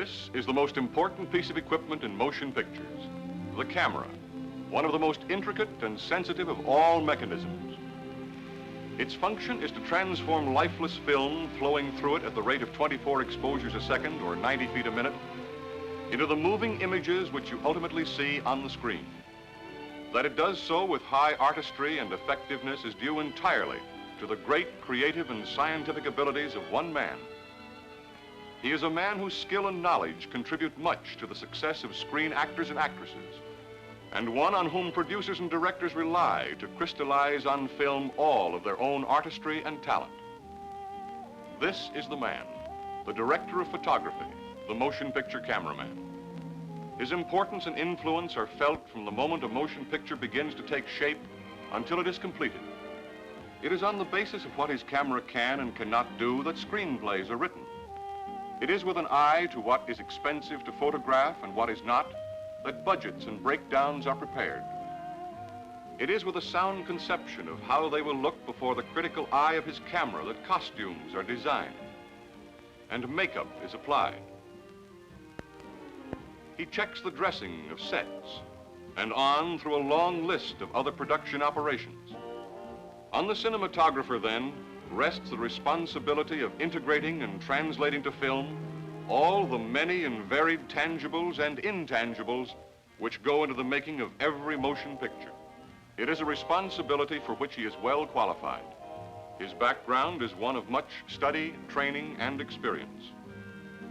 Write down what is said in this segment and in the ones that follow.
This is the most important piece of equipment in motion pictures, the camera, one of the most intricate and sensitive of all mechanisms. Its function is to transform lifeless film flowing through it at the rate of 24 exposures a second or 90 feet a minute into the moving images which you ultimately see on the screen. That it does so with high artistry and effectiveness is due entirely to the great creative and scientific abilities of one man. He is a man whose skill and knowledge contribute much to the success of screen actors and actresses, and one on whom producers and directors rely to crystallize on film all of their own artistry and talent. This is the man, the director of photography, the motion picture cameraman. His importance and influence are felt from the moment a motion picture begins to take shape until it is completed. It is on the basis of what his camera can and cannot do that screenplays are written. It is with an eye to what is expensive to photograph and what is not that budgets and breakdowns are prepared. It is with a sound conception of how they will look before the critical eye of his camera that costumes are designed and makeup is applied. He checks the dressing of sets and on through a long list of other production operations. On the cinematographer, then, rests the responsibility of integrating and translating to film all the many and varied tangibles and intangibles which go into the making of every motion picture. It is a responsibility for which he is well qualified. His background is one of much study, training, and experience.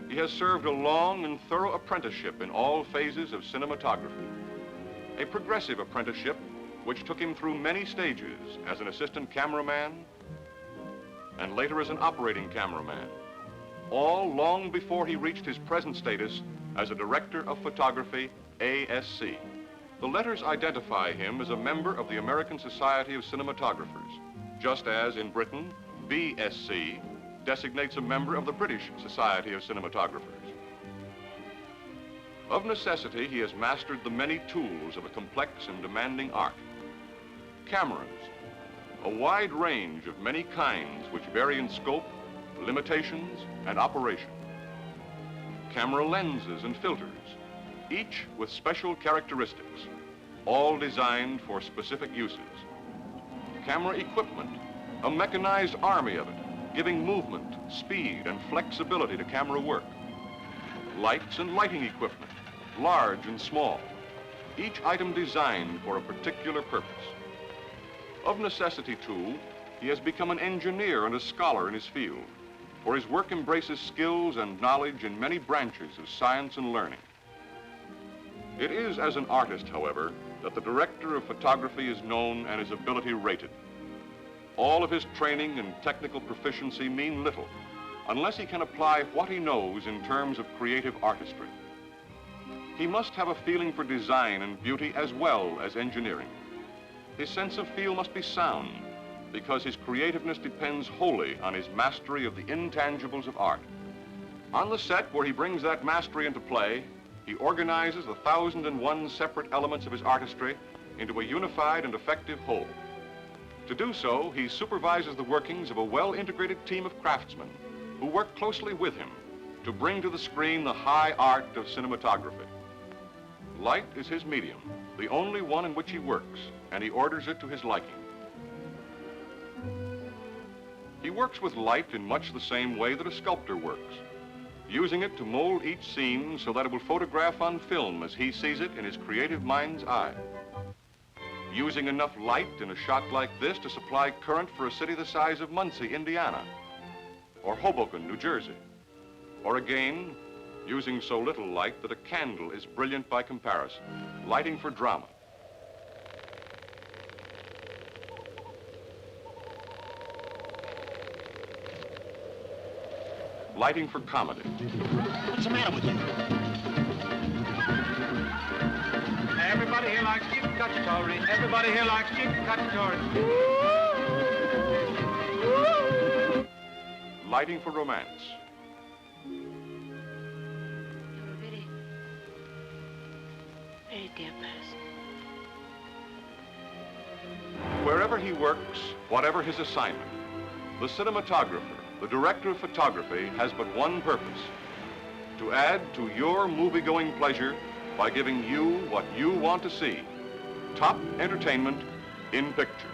He has served a long and thorough apprenticeship in all phases of cinematography, a progressive apprenticeship which took him through many stages as an assistant cameraman and later as an operating cameraman, all long before he reached his present status as a director of photography, ASC. The letters identify him as a member of the American Society of Cinematographers, just as in Britain, BSc designates a member of the British Society of Cinematographers. Of necessity, he has mastered the many tools of a complex and demanding art. Cameras, a wide range of many kinds which vary in scope, limitations, and operation. Camera lenses and filters, each with special characteristics, all designed for specific uses. Camera equipment, a mechanized army of it, giving movement, speed, and flexibility to camera work. Lights and lighting equipment, large and small, each item designed for a particular purpose. Of necessity, too, he has become an engineer and a scholar in his field, for his work embraces skills and knowledge in many branches of science and learning. It is as an artist, however, that the director of photography is known and his ability rated. All of his training and technical proficiency mean little unless he can apply what he knows in terms of creative artistry. He must have a feeling for design and beauty as well as engineering. His sense of feel must be sound because his creativeness depends wholly on his mastery of the intangibles of art. On the set where he brings that mastery into play, he organizes the 1,001 separate elements of his artistry into a unified and effective whole. To do so, he supervises the workings of a well-integrated team of craftsmen who work closely with him to bring to the screen the high art of cinematography. Light is his medium, the only one in which he works, and he orders it to his liking. He works with light in much the same way that a sculptor works, using it to mold each scene so that it will photograph on film as he sees it in his creative mind's eye. Using enough light in a shot like this to supply current for a city the size of Muncie, Indiana, or Hoboken, New Jersey. Or again, using so little light that a candle is brilliant by comparison, lighting for drama. Lighting for comedy. What's the matter with you? Everybody here likes chicken cacciatore. Everybody here likes chicken cacciatore. Lighting for romance. You're a very, very dear person. Wherever he works, whatever his assignment, the cinematographer, the director of photography, has but one purpose: to add to your movie-going pleasure by giving you what you want to see. Top entertainment in pictures.